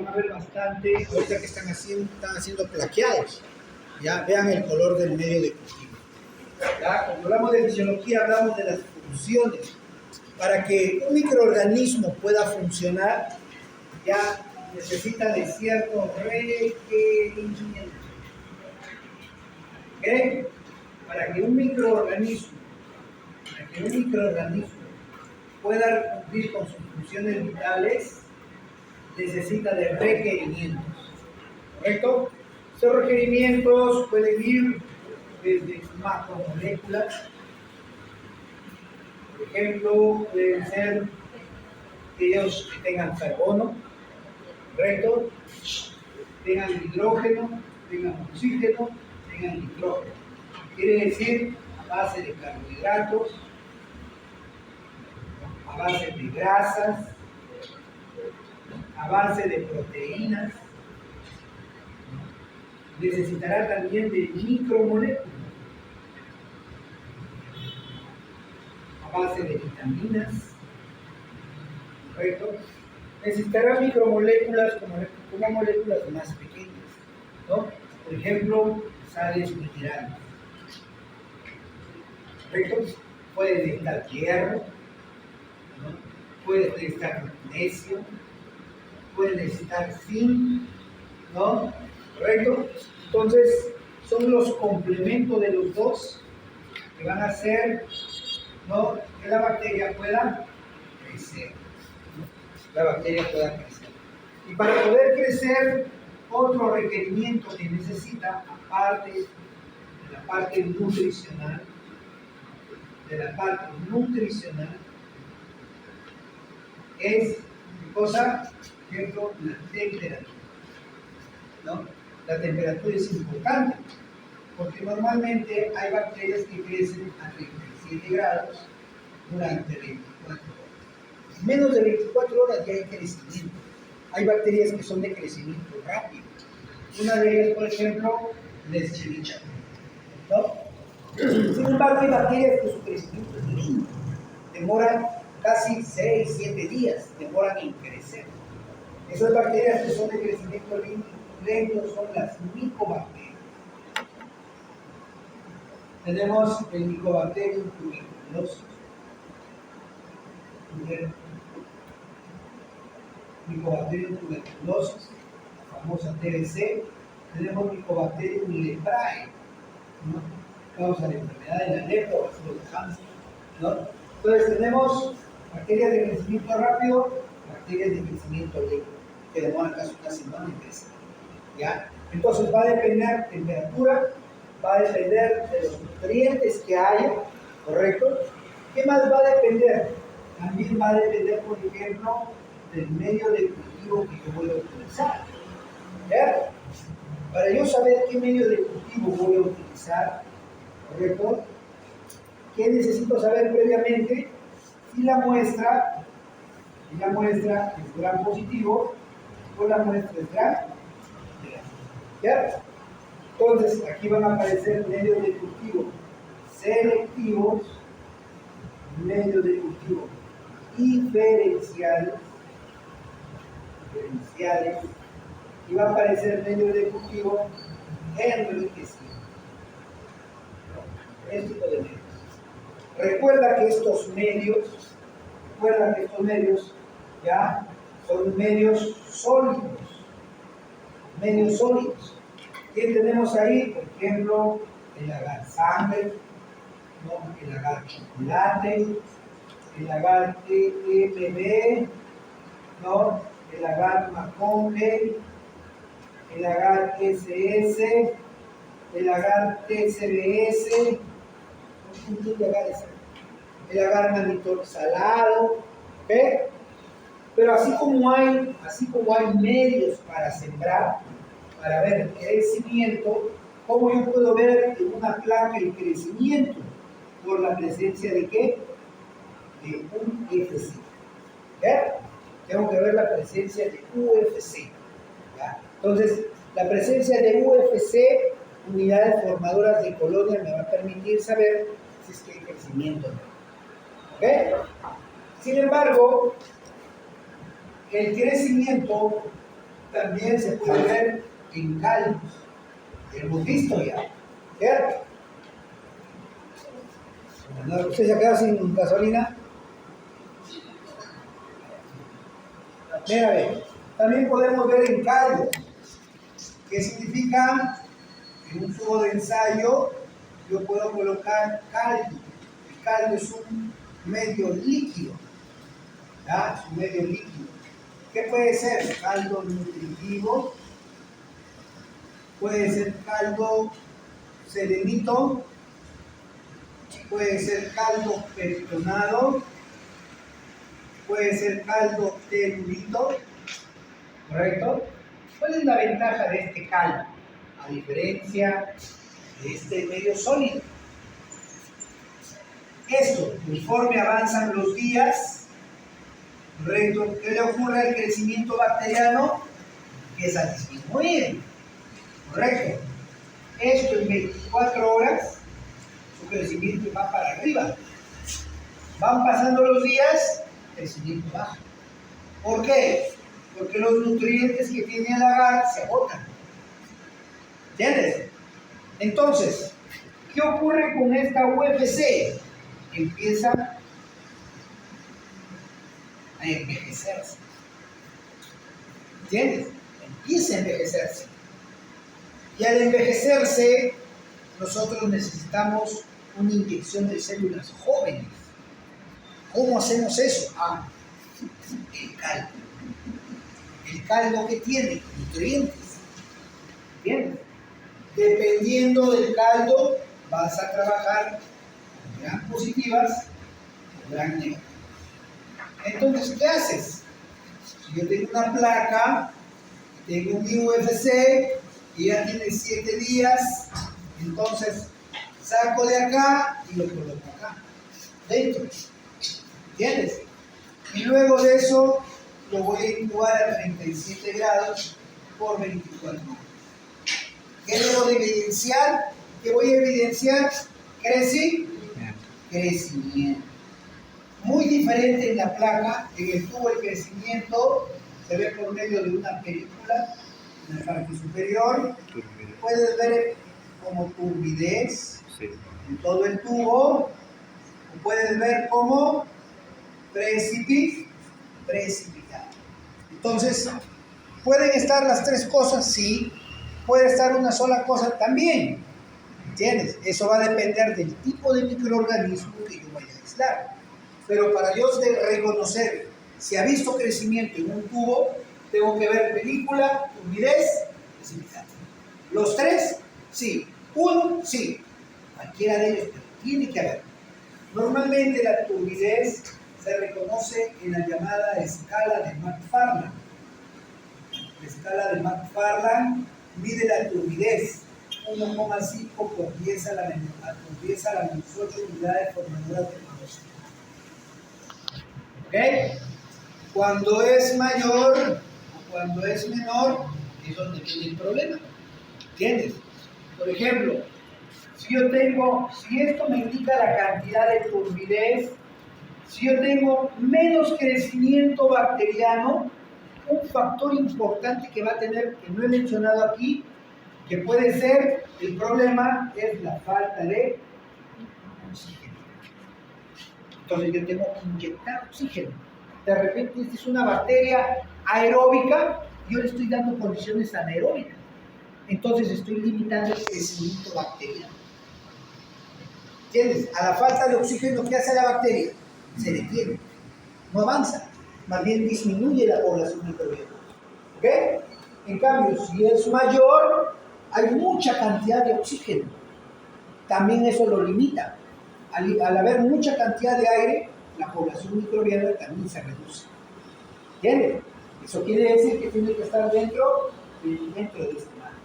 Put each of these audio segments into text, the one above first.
a ver bastante, ahorita que están haciendo plaqueados. Ya, vean el color del medio de cultivo. Ya, cuando hablamos de fisiología, hablamos de las funciones. Para que un microorganismo pueda funcionar, ya necesita de ciertos requerimientos. ¿Ok? Para que un microorganismo pueda cumplir con sus funciones vitales, necesita de requerimientos. ¿Correcto? Estos requerimientos pueden ir desde macromoléculas. Por ejemplo, pueden ser aquellos que tengan carbono, ¿correcto? Tengan hidrógeno, tengan oxígeno, tengan nitrógeno. Quiere decir a base de carbohidratos, a base de grasas, a base de proteínas. Necesitará también de micromoléculas, a base de vitaminas, ¿correcto? Necesitará micromoléculas como moléculas más pequeñas, ¿no? Por ejemplo, sales minerales, ¿correcto? Puede necesitar hierro, ¿no? Puede necesitar magnesio, puede necesitar zinc, ¿no? ¿Correcto? Entonces, son los complementos de los dos que van a hacer, ¿no?, que la bacteria pueda crecer. La bacteria pueda crecer. Y para poder crecer, otro requerimiento que necesita, aparte de la parte nutricional, es, ¿qué cosa? Por ejemplo, la temperatura, ¿no? La temperatura es importante, porque normalmente hay bacterias que crecen a 37 grados durante 24 horas. Menos de 24 horas ya hay crecimiento. Hay bacterias que son de crecimiento rápido. Una de ellas, por ejemplo, la Escherichia, ¿no? Sin embargo, hay bacterias que su crecimiento es lento. Demoran casi 6, 7 días, demoran en crecer. Esas bacterias que son de crecimiento lento son las micobacterias. Tenemos el Mycobacterium tuberculosis. Mycobacterium tuberculosis, la famosa TBC. Tenemos Mycobacterium leprae, ¿no? Causa la enfermedad de la lepra o el cáncer, ¿no? Entonces tenemos bacterias de crecimiento rápido, bacterias de crecimiento lento, que demoran casi una semana en crecer. ¿Ya? Entonces va a depender de temperatura, va a depender de los nutrientes que haya, ¿correcto? ¿Qué más va a depender? También va a depender, por ejemplo, del medio de cultivo que yo voy a utilizar. ¿Ya? Para yo saber qué medio de cultivo voy a utilizar, ¿correcto? ¿Qué necesito saber previamente? Si la muestra es gram positivo o la muestra es gram negativo. ¿Ya? Entonces, aquí van a aparecer medios de cultivo selectivos, medios de cultivo diferenciales, y va a aparecer medios de cultivo enriquecidos. Este tipo de medios. Recuerda que estos medios ya son medios sólidos. ¿Qué tenemos ahí? Por ejemplo, el agar sangre, ¿no?, el agar chocolate, el agar TMB, ¿no?, el agar Maconde, el agar SS, el agar TCBS, un montón de agares, el agar manitoxalado, ¿ve? Pero así como hay medios para sembrar, para ver el crecimiento, ¿cómo yo puedo ver en una placa el crecimiento? Por la presencia de ¿qué? De UFC. ¿Ya? Tengo que ver la presencia de UFC. ¿Ya? Entonces, la presencia de UFC, unidades formadoras de colonia, me va a permitir saber si es que hay crecimiento o no. ¿Ok? Sin embargo, el crecimiento también se puede ver en caldos. Hemos visto ya, ¿cierto? ¿Usted se ha quedado sin gasolina? Mira, ve. También podemos ver en caldo. ¿Qué significa? En un tubo de ensayo yo puedo colocar caldo. El caldo es un medio líquido. ¿Ya? Es un medio líquido. ¿Qué puede ser? Caldo nutritivo. Puede ser caldo serenito. Puede ser caldo pertonado. Puede ser caldo telurito. ¿Correcto? ¿Cuál es la ventaja de este caldo? A diferencia de este medio sólido. Esto, conforme avanzan los días, ¿correcto? ¿Qué le ocurre al crecimiento bacteriano? Empieza a disminuir. ¿Correcto? Esto en 24 horas, su crecimiento va para arriba. Van pasando los días, el crecimiento baja. ¿Por qué? Porque los nutrientes que tiene el agar se agotan. ¿Entiendes? Entonces, ¿qué ocurre con esta UFC? Empieza a envejecerse. ¿Entiendes? Empieza a envejecerse. Y al envejecerse, nosotros necesitamos una inyección de células jóvenes. ¿Cómo hacemos eso? El caldo. El caldo que tiene nutrientes. ¿Entiendes? Dependiendo del caldo, vas a trabajar con gran positivas o gran negativas. Entonces, ¿qué haces? Si yo tengo una placa, tengo un UFC y ya tiene 7 días, entonces saco de acá y lo coloco acá, dentro. ¿Entiendes? Y luego de eso lo voy a incubar a 37 grados por 24 horas. ¿Qué debo de evidenciar? ¿Qué voy a evidenciar? Crecimiento. Muy diferente en la placa. En el tubo el crecimiento se ve por medio de una película en la parte superior. Puedes ver como turbidez en todo el tubo. O puedes ver como precipitado. Entonces, ¿pueden estar las tres cosas? Sí. ¿Puede estar una sola cosa? También. ¿Entiendes? Eso va a depender del tipo de microorganismo que yo vaya a aislar. Pero para yo reconocer si ha visto crecimiento en un tubo, tengo que ver película, turbidez, precipitado. Los tres, sí. Uno, sí. Cualquiera de ellos, pero tiene que haber. Normalmente la turbidez se reconoce en la llamada escala de McFarland. La escala de McFarland mide la turbidez 1,5 por 10 a la menos 8 unidades formadoras de masa. ¿Ok? Cuando es mayor o cuando es menor, es donde viene el problema. ¿Entiendes? Por ejemplo, si esto me indica la cantidad de turbidez, si yo tengo menos crecimiento bacteriano, un factor importante que va a tener, que no he mencionado aquí, que puede ser el problema, es la falta de oxígeno. Entonces yo tengo que inyectar oxígeno. De repente esta es una bacteria aeróbica, yo le estoy dando condiciones anaeróbicas. Entonces estoy limitando el crecimiento bacteriano. ¿Entiendes? A la falta de oxígeno, ¿qué hace la bacteria? Se detiene, no avanza, más bien disminuye la población microbiana. ¿Ok? En cambio, si es mayor, hay mucha cantidad de oxígeno. También eso lo limita. Al haber mucha cantidad de aire, la población microbiana también se reduce. ¿Entiendes? Eso quiere decir que tiene que estar dentro de este marco.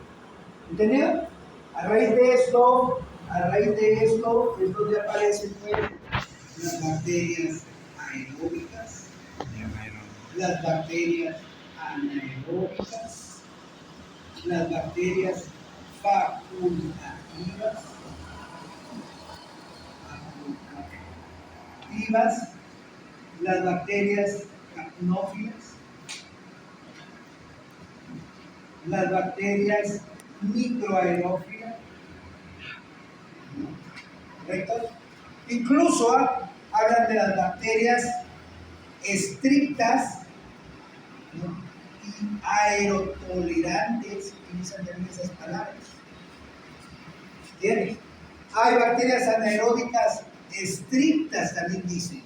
¿Entendido? A raíz de esto es donde aparecen las bacterias aeróbicas, las bacterias anaeróbicas, las bacterias facultativas, las bacterias capnófilas, las bacterias microaerófilas, ¿correcto? Incluso hablan de las bacterias estrictas, ¿no? Y aerotolerantes, utilizan también esas palabras. ¿Entiendes? Hay bacterias anaeróbicas estrictas, también dicen,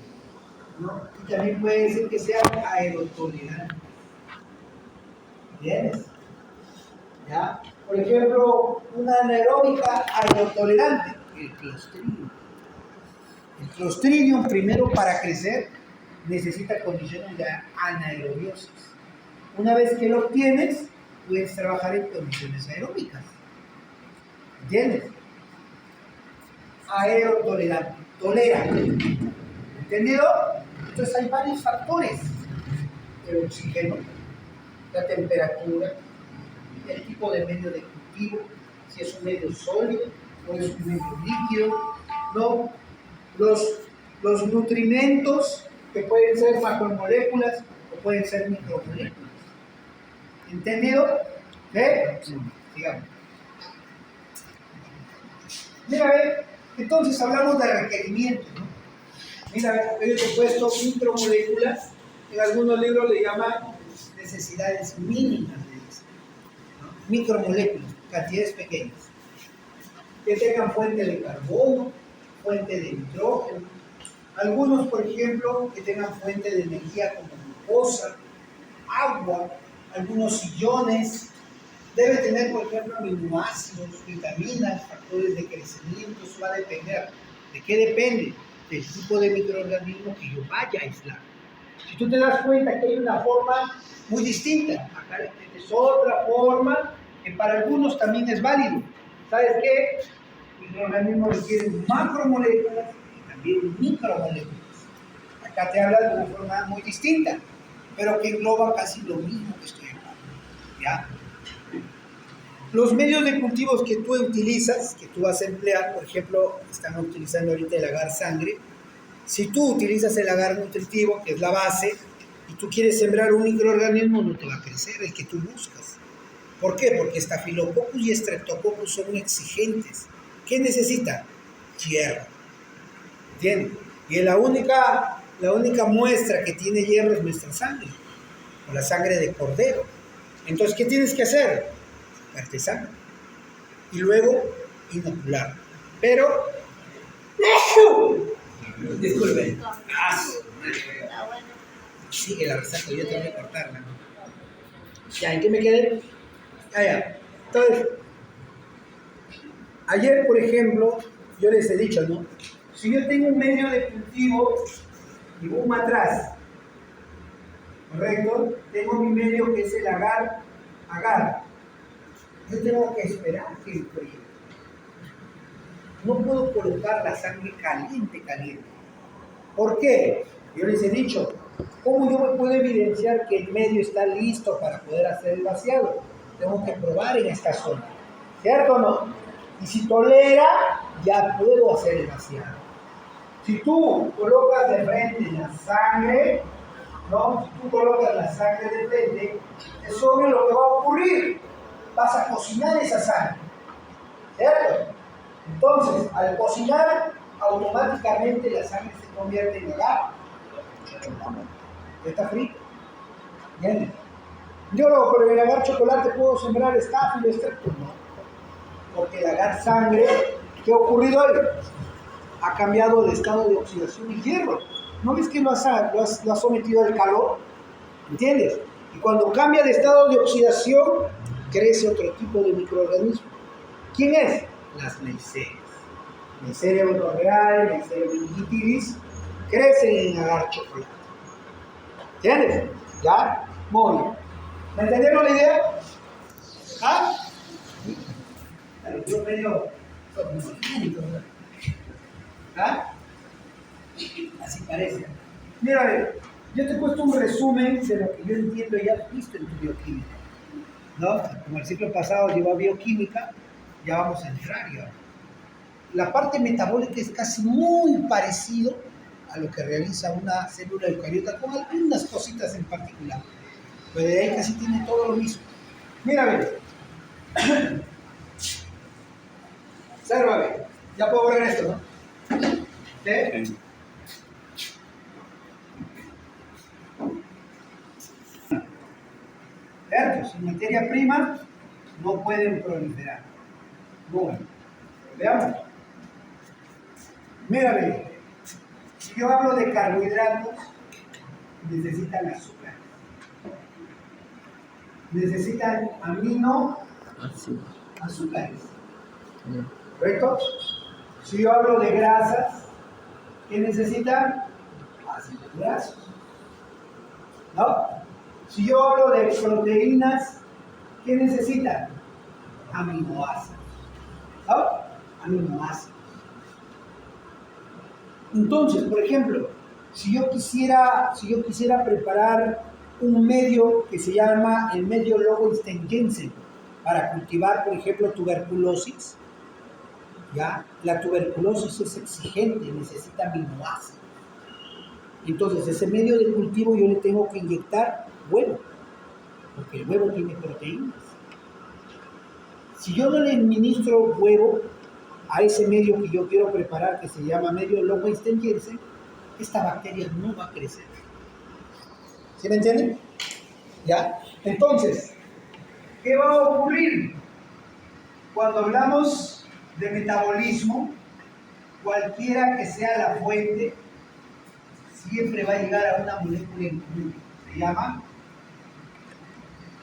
¿no? Y también puede ser que sean aerotolerantes. ¿Entiendes? ¿Ya? Por ejemplo, una anaeróbica aerotolerante, el Clostridium. El Clostridium, primero, para crecer, necesita condiciones de anaerobiosis. Una vez que lo obtienes, puedes trabajar en condiciones aeróbicas. ¿Entiendes? Aerotolerante, tolera. ¿Entendido? Entonces hay varios factores: el oxígeno, la temperatura, el tipo de medio de cultivo, si es un medio sólido o es un medio líquido, ¿no? Los nutrimentos, que pueden ser macromoléculas o pueden ser micromoléculas. ¿Entendido? Sí. Sigamos. Mira, entonces hablamos de requerimientos, ¿no? Mira, yo te he puesto micromoléculas, en algunos libros le llaman necesidades mínimas de eso, ¿no? Micromoléculas, cantidades pequeñas, que tengan fuente de carbono, fuente de nitrógeno, algunos, por ejemplo, que tengan fuente de energía como glucosa, agua, algunos iones. Debe tener, por ejemplo, aminoácidos, vitaminas, factores de crecimiento. Eso va a depender. ¿De qué depende? Del tipo de microorganismo que yo vaya a aislar. Si tú te das cuenta que hay una forma muy distinta, acá es otra forma que para algunos también es válido. ¿Sabes qué? El microorganismo requiere macromoléculas y también micromoléculas. Acá te habla de una forma muy distinta, pero que engloba casi lo mismo que estoy hablando. ¿Ya? Los medios de cultivos que tú utilizas, que tú vas a emplear, por ejemplo, están utilizando ahorita el agar sangre. Si tú utilizas el agar nutritivo, que es la base, y tú quieres sembrar un microorganismo, no te va a crecer el que tú buscas. ¿Por qué? Porque Staphylococcus y Streptococcus son exigentes. ¿Qué necesita? Hierro. ¿Entiendes? Y la única muestra que tiene hierro es nuestra sangre, o la sangre de cordero. Entonces, ¿qué tienes que hacer? Sacarte sangre. Y luego, inocular. Pero, disculpen. Sigue la resaca, yo tengo que cortarla, ¿no? Ya, ¿en qué me quedé? Ya. Entonces, ayer, por ejemplo, yo les he dicho, ¿no? Si yo tengo un medio de cultivo y un matraz, ¿correcto? Tengo mi medio que es el agar. Yo tengo que esperar que enfríe. No puedo colocar la sangre caliente. ¿Por qué? Yo les he dicho, ¿cómo yo me puedo evidenciar que el medio está listo para poder hacer el vaciado? Tengo que probar en esta zona, ¿cierto o no? Y si tolera, ya puedo hacer el vaciado. Si tú colocas de frente la sangre, ¿no? Si tú colocas la sangre de frente, es obvio lo que va a ocurrir. Vas a cocinar esa sangre, ¿cierto? Entonces, al cocinar, automáticamente la sangre se convierte en agar. Está frito. ¿Entiendes? Yo no, pero en el agar chocolate puedo sembrar estáfilo, no. Porque el agar sangre, ¿qué ha ocurrido hoy? Ha cambiado de estado de oxidación y hierro. ¿No ves que lo ha sometido al calor? ¿Entiendes? Y cuando cambia de estado de oxidación, crece otro tipo de microorganismo. ¿Quién es? Las Neisseria. Neisseria botorreal, Neisseria meningitidis, crecen en agar chocolate. ¿Entiendes? ¿Ya? Muy bien. ¿Me entendieron la idea? ¿Ah? Yo medio... ¿Ah? Así parece. Mira, a ver, yo te he puesto un resumen de lo que yo entiendo y has visto en tu bioquímica, ¿no? Como el ciclo pasado llevó a bioquímica, ya vamos a entrar ya. La parte metabólica es casi muy parecido a lo que realiza una célula eucariota, con algunas cositas en particular, pero de ahí casi tiene todo lo mismo. Mira, ve. Observa, ve. Ya puedo ver esto, ¿no? ¿Sí? ¿Cierto? Sin materia prima no pueden proliferar. Bueno, veamos. Mira, ve. Si yo hablo de carbohidratos, necesitan azúcar. Necesitan azúcares. ¿Correcto? Si yo hablo de grasas, ¿qué necesitan? Ácidos grasos. ¿No? Si yo hablo de proteínas, ¿qué necesitan? Aminoácidos. ¿No? Aminoácidos. Entonces, por ejemplo, si yo quisiera preparar un medio que se llama el medio Lowenstein-Jensen para cultivar, por ejemplo, tuberculosis, ¿ya? La tuberculosis es exigente, necesita aminoácidos. Entonces, ese medio de cultivo yo le tengo que inyectar huevo, porque el huevo tiene proteínas. Si yo no le administro huevo a ese medio que yo quiero preparar, que se llama medio Lowenstein-Jensen, esta bacteria no va a crecer. ¿Sí me entienden? ¿Ya? Entonces, ¿qué va a ocurrir? Cuando hablamos de metabolismo, cualquiera que sea la fuente, siempre va a llegar a una molécula en común. Se llama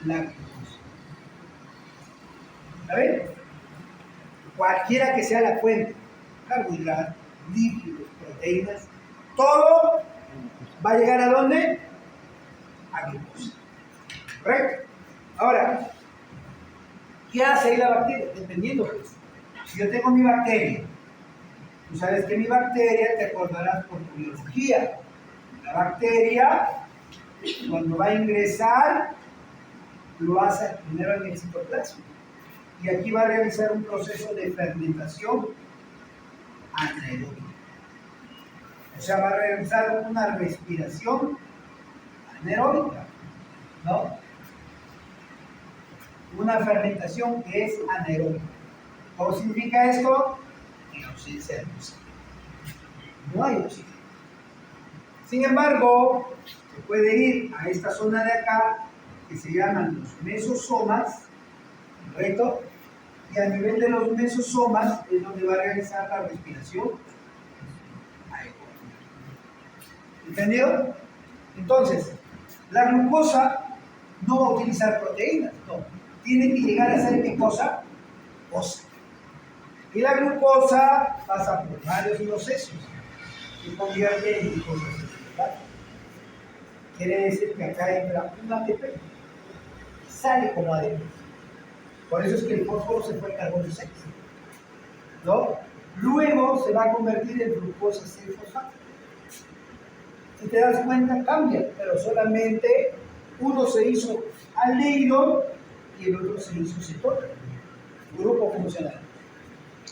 la glucosa. ¿Saben? Cualquiera que sea la fuente, carbohidratos, lípidos, proteínas, todo va a llegar ¿a dónde? A glucosa. ¿Correcto? Ahora, ¿qué hace ahí la bacteria? Dependiendo, pues. Si yo tengo mi bacteria, tú sabes que mi bacteria, te acordarás por tu biología, la bacteria, cuando va a ingresar, lo hace primero en el citoplasma. Y aquí va a realizar un proceso de fermentación anaeróbica. O sea, va a realizar una respiración anaeróbica, ¿no? Una fermentación que es anaeróbica. ¿Cómo significa esto? En ausencia de oxígeno. No hay oxígeno. Sin embargo, se puede ir a esta zona de acá, que se llaman los mesosomas, ¿correcto? Y a nivel de los mesosomas es donde va a realizar la respiración aeróbica. ¿Entendido? Entonces, la glucosa no va a utilizar proteínas, no. Tiene que llegar a ser ¿qué cosa? Glucosa. Y la glucosa pasa por varios procesos y convierte en glucosa celular. Quiere decir que acá entra un ATP y sale como ADP. Por eso es que el fósforo se fue al carbono 6, ¿no? Luego se va a convertir en glucosa 6-fosfato. Si te das cuenta, cambia, pero solamente uno se hizo aldehído y el otro se hizo cetona. Grupo funcional.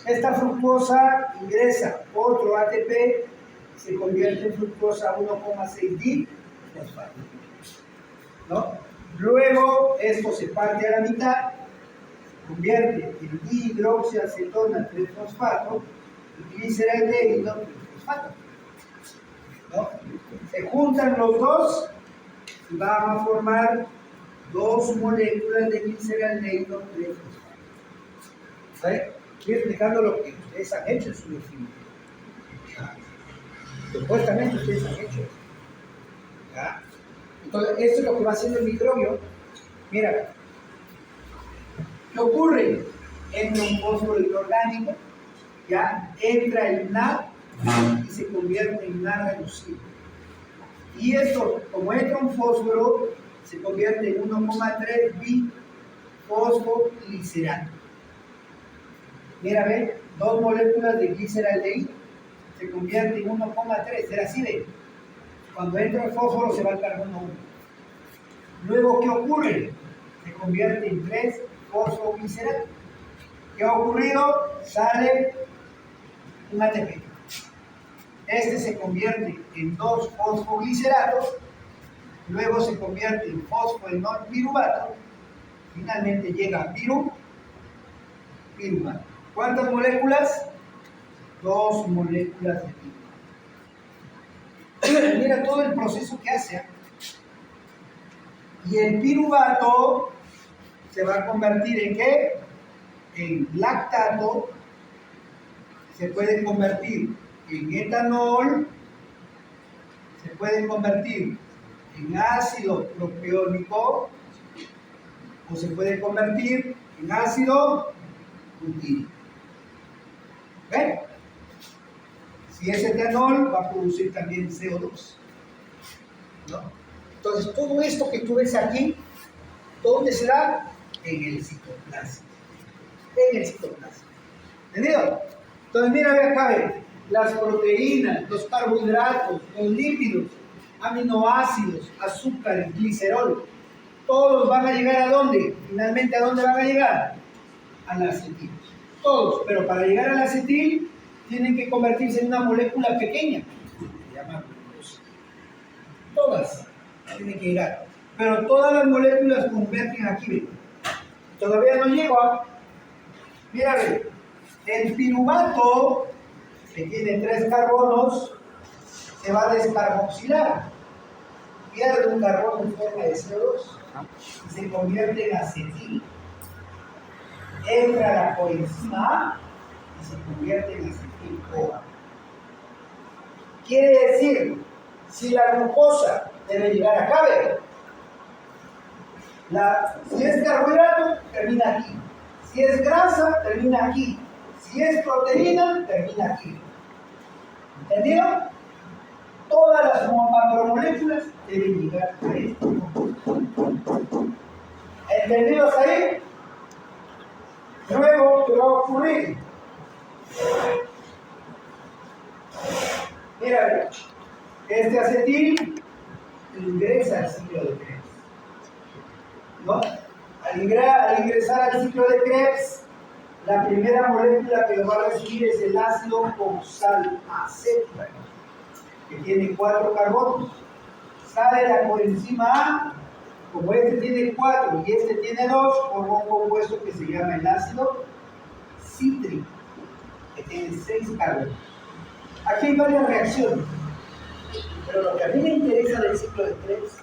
Esta fructosa ingresa otro ATP, se convierte en fructosa 1,6-D-fosfato, ¿no? Luego esto se parte a la mitad, convierte en dihidroxiacetona 3-fosfato y gliceraldehído 3-fosfato, ¿no? Se juntan los dos y van a formar dos moléculas de gliceraldehído 3-fosfato. ¿Sí? Estoy explicando lo que ustedes han hecho en su definición. Supuestamente ustedes han hecho. ¿Ya? Entonces, esto es lo que va haciendo el microbio. Mira, ¿qué ocurre? Entra un fósforo inorgánico, ya entra el NAD y se convierte en NAD reducido. Y esto, como entra un fósforo, se convierte en 1,3-bifosfoglicerato. Mira, ve, dos moléculas de gliceraldehído se convierte en 1,3. Era así de. Cuando entra el fósforo se va al carbono 1. Luego, ¿qué ocurre? Se convierte en 3-fosfoglicerato. ¿Qué ha ocurrido? Sale un ATP. Este se convierte en 2-fosfoglicerato. Luego se convierte en fosfoenolpiruvato. finalmente llega a piruma. ¿Cuántas moléculas? 2 moléculas de piruma. Mira todo el proceso que hace. Y el piruvato se va a convertir en ¿qué? En lactato, se puede convertir en etanol, se puede convertir en ácido propiónico o se puede convertir en ácido butírico. ¿Ven? Si es etanol, va a producir también CO2. ¿No? Entonces, todo esto que tú ves aquí, ¿dónde se da? En el citoplasma. En el citoplasma. ¿Entendido? Entonces, mira, ve acá, ve. Las proteínas, los carbohidratos, los lípidos, aminoácidos, azúcares, glicerol, todos van a llegar ¿a dónde? Finalmente, ¿a dónde van a llegar? Al acetil. Todos, pero para llegar al acetil tienen que convertirse en una molécula pequeña. Se llama glucosa. Todas tienen que llegar. Pero todas las moléculas convergen aquí, ¿ve? Todavía no llego a... Mira, ve. El piruvato, que tiene 3 carbonos, se va a descarboxilar. Pierde un carbono en forma de CO2 y se convierte en acetil. Entra la coenzima A y se convierte en acetil-CoA. Quiere decir, si la glucosa debe llegar acá, ¿ve? Si es carbohidrato, termina aquí. Si es grasa, termina aquí. Si es proteína, termina aquí. ¿Entendido? Todas las macromoléculas deben llegar a esto. ¿Entendido hasta ahí? Luego, ¿qué va a ocurrir? Mira, este acetil ingresa al ciclo de Krebs. ¿No? Al ingresar al ciclo de Krebs, la primera molécula que lo va a recibir es el ácido oxalacético, que tiene 4 carbonos. Sale la coenzima A, como este tiene 4 y este tiene 2, forma un compuesto que se llama el ácido cítrico, que tiene 6 carbonos. Aquí hay varias reacciones, pero lo que a mí me interesa del ciclo de Krebs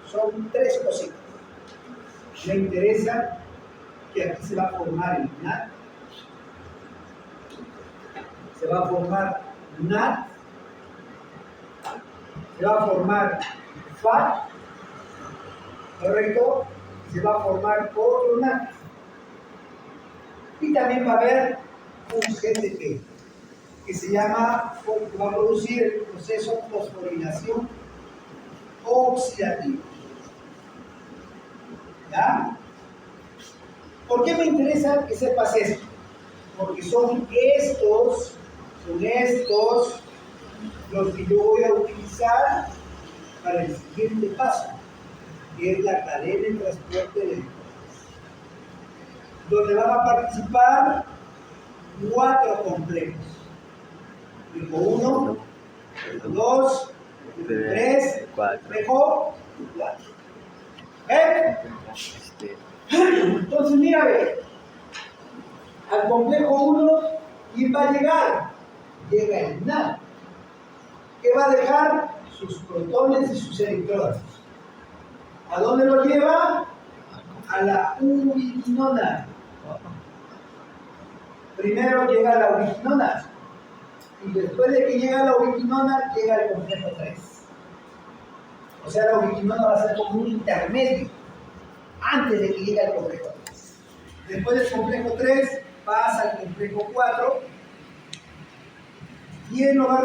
son 3 cositas. Me interesa que aquí se va a formar el NAT, se va a formar NAT, se va a formar FAT, ¿correcto? Se va a formar otro NAT. Y también va a haber un GTP, que se llama, que va a producir el proceso de fosforilación oxidativa. ¿Ya? ¿Por qué me interesa que sepas esto? Porque son estos los que yo voy a utilizar para el siguiente paso, que es la cadena de transporte de electrones, donde van a participar 4 complejos. Complejo 1, 2, 3, 4. 4. ¿Ven? Entonces, mira, ve. Al complejo 1, ¿quién va a llegar? Llega el NAD, que va a dejar sus protones y sus electrones. ¿A dónde lo lleva? A la ubiquinona. Primero llega la ubiquinona, y después de que llega la ubiquinona, llega el complejo 3. O sea, la ubiquinona va a ser como un intermedio antes de que llegue al complejo 3. Después del complejo 3 pasa al complejo 4 y él no va a